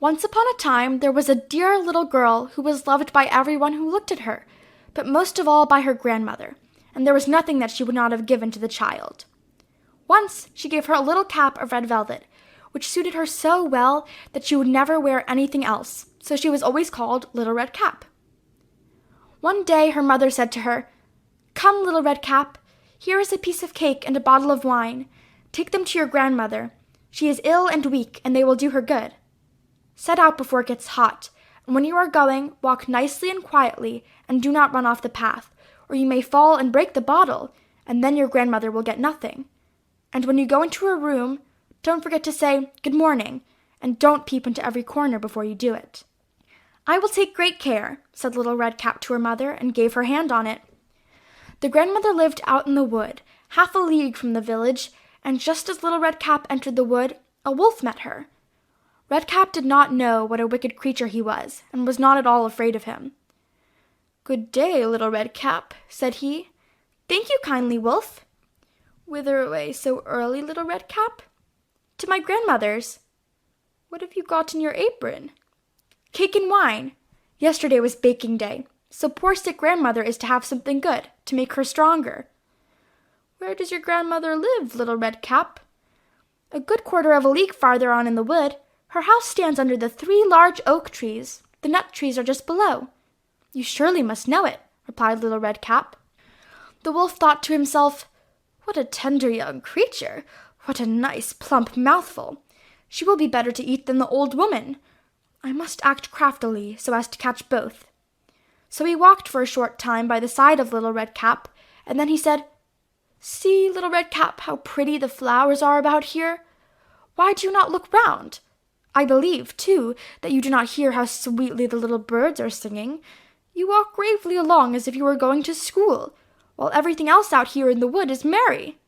Once upon a time, there was a dear little girl who was loved by everyone who looked at her, but most of all by her grandmother, and there was nothing that she would not have given to the child. Once, she gave her a little cap of red velvet, which suited her so well that she would never wear anything else, so she was always called Little Red Cap. One day her mother said to her, "Come, Little Red Cap, here is a piece of cake and a bottle of wine. Take them to your grandmother. She is ill and weak, and they will do her good. Set out before it gets hot, and when you are going, walk nicely and quietly, and do not run off the path, or you may fall and break the bottle, and then your grandmother will get nothing. And when you go into her room, don't forget to say, 'Good morning,' and don't peep into every corner before you do it." "I will take great care," said Little Red Cap to her mother, and gave her hand on it. The grandmother lived out in the wood, half a league from the village, and just as Little Red Cap entered the wood, a wolf met her. Red Cap did not know what a wicked creature he was, and was not at all afraid of him. "Good day, Little Red Cap," said he. "Thank you kindly, wolf." "Whither away so early, Little Red Cap?" "To my grandmother's." "What have you got in your apron?" "Cake and wine. Yesterday was baking day, so poor sick grandmother is to have something good, to make her stronger." "Where does your grandmother live, Little Red Cap?" "A good quarter of a league farther on in the wood. Her house stands under the 3 large oak trees. The nut trees are just below." "You surely must know it," replied Little Red Cap. The wolf thought to himself, "What a tender young creature! What a nice plump mouthful! She will be better to eat than the old woman. I must act craftily so as to catch both." So he walked for a short time by the side of Little Red Cap, and then he said, "See, Little Red Cap, how pretty the flowers are about here. Why do you not look round? I believe, too, that you do not hear how sweetly the little birds are singing. You walk gravely along as if you were going to school, while everything else out here in the wood is merry."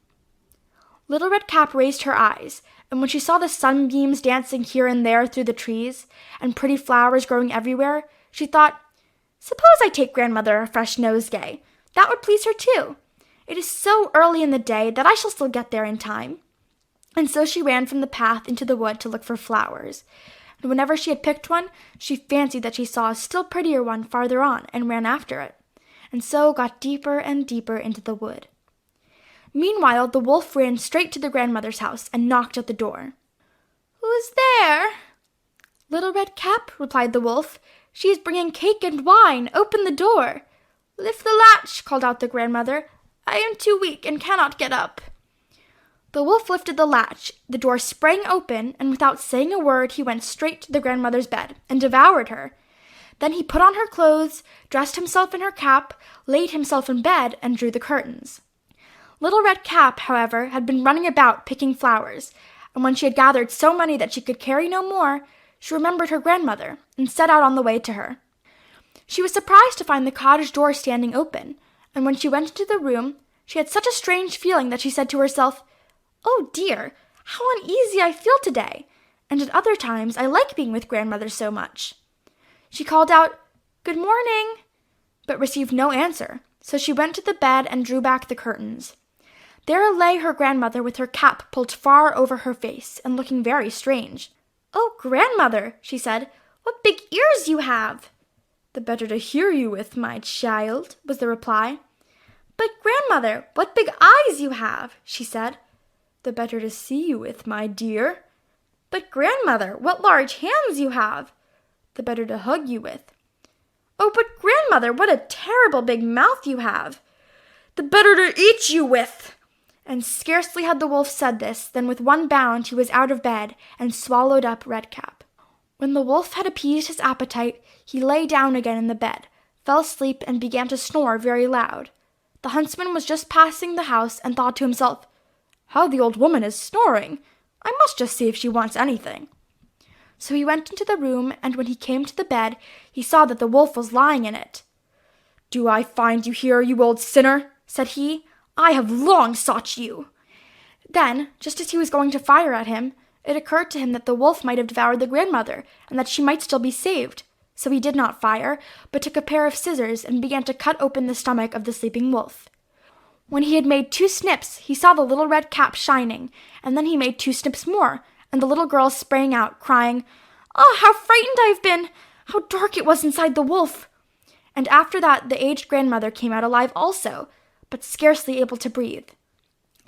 Little Red Cap raised her eyes, and when she saw the sunbeams dancing here and there through the trees, and pretty flowers growing everywhere, she thought, "Suppose I take grandmother a fresh nosegay. That would please her too. It is so early in the day that I shall still get there in time." And so she ran from the path into the wood to look for flowers. And whenever she had picked one, she fancied that she saw a still prettier one farther on, and ran after it, and so got deeper and deeper into the wood. Meanwhile, the wolf ran straight to the grandmother's house and knocked at the door. "Who's there?" "Little Red Cap," replied the wolf. "She is bringing cake and wine. Open the door." "Lift the latch," called out the grandmother. "I am too weak and cannot get up." The wolf lifted the latch, the door sprang open, and without saying a word he went straight to the grandmother's bed and devoured her. Then he put on her clothes, dressed himself in her cap, laid himself in bed, and drew the curtains. Little Red Cap, however, had been running about picking flowers, and when she had gathered so many that she could carry no more, she remembered her grandmother, and set out on the way to her. She was surprised to find the cottage door standing open, and when she went into the room, she had such a strange feeling that she said to herself, "Oh dear, how uneasy I feel today, and at other times I like being with grandmother so much." She called out, "Good morning," but received no answer, so she went to the bed and drew back the curtains. There lay her grandmother with her cap pulled far over her face and looking very strange. "Oh, grandmother," she said, "what big ears you have!" "The better to hear you with, my child," was the reply. "But grandmother, what big eyes you have!" she said. "The better to see you with, my dear." "But grandmother, what large hands you have!" "The better to hug you with." "Oh, but grandmother, what a terrible big mouth you have!" "The better to eat you with." And scarcely had the wolf said this than with one bound he was out of bed and swallowed up Red Cap. When the wolf had appeased his appetite, he lay down again in the bed, fell asleep, and began to snore very loud. The huntsman was just passing the house and thought to himself, "How the old woman is snoring! I must just see if she wants anything." So he went into the room, and when he came to the bed, he saw that the wolf was lying in it. "Do I find you here, you old sinner?" said he. "I have long sought you." Then, just as he was going to fire at him, it occurred to him that the wolf might have devoured the grandmother, and that she might still be saved. So he did not fire, but took a pair of scissors and began to cut open the stomach of the sleeping wolf. When he had made 2 snips, he saw the little red cap shining, and then he made 2 snips more, and the little girl sprang out, crying, Oh, how frightened I've been! How dark it was inside the wolf!" And after that the aged grandmother came out alive also, but scarcely able to breathe.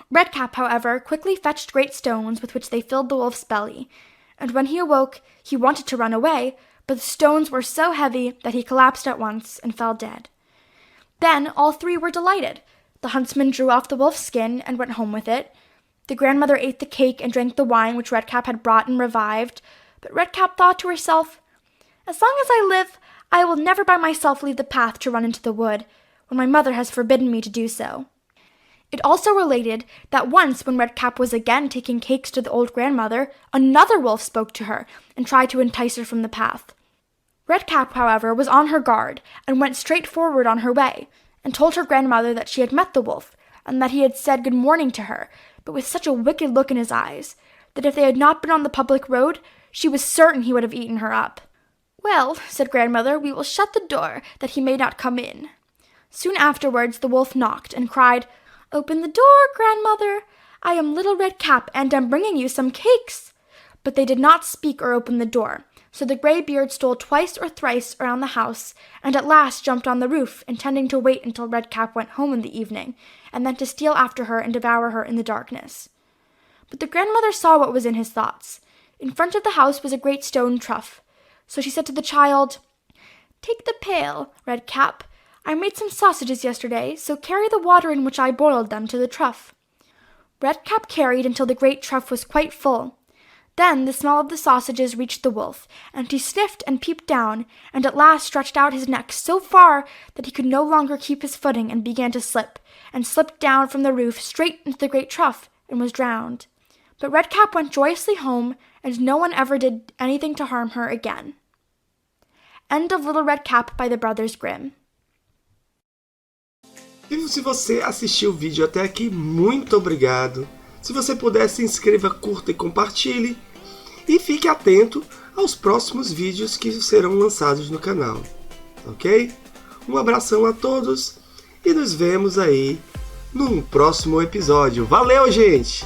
Redcap, however, quickly fetched great stones with which they filled the wolf's belly, and when he awoke he wanted to run away, but the stones were so heavy that he collapsed at once and fell dead. Then all three were delighted. The huntsman drew off the wolf's skin and went home with it. The grandmother ate the cake and drank the wine which Redcap had brought and revived, but Redcap thought to herself, "As long as I live, I will never by myself leave the path to run into the wood, when my mother has forbidden me to do so." It also related that once when Redcap was again taking cakes to the old grandmother, another wolf spoke to her and tried to entice her from the path. Redcap, however, was on her guard and went straight forward on her way, and told her grandmother that she had met the wolf, and that he had said good morning to her, but with such a wicked look in his eyes, that if they had not been on the public road, she was certain he would have eaten her up. "Well," said grandmother, "we will shut the door, that he may not come in." Soon afterwards the wolf knocked and cried, "Open the door, grandmother. I am little Redcap, and am bringing you some cakes." But they did not speak or open the door, so the grey-beard stole twice or thrice around the house, and at last jumped on the roof, intending to wait until Redcap went home in the evening, and then to steal after her and devour her in the darkness. But the grandmother saw what was in his thoughts. In front of the house was a great stone trough. So she said to the child, "Take the pail, Redcap. I made some sausages yesterday, so carry the water in which I boiled them to the trough." Redcap carried until the great trough was quite full. Then the smell of the sausages reached the wolf, and he sniffed and peeped down, and at last stretched out his neck so far that he could no longer keep his footing and began to slip, and slipped down from the roof straight into the great trough, and was drowned. But Redcap went joyously home, and no one ever did anything to harm her again. End of Little Redcap by the Brothers Grimm. E se você assistiu o vídeo até aqui, muito obrigado. Se você puder, se inscreva, curta e compartilhe. E fique atento aos próximos vídeos que serão lançados no canal. Ok? Um abração a todos e nos vemos aí num próximo episódio. Valeu, gente!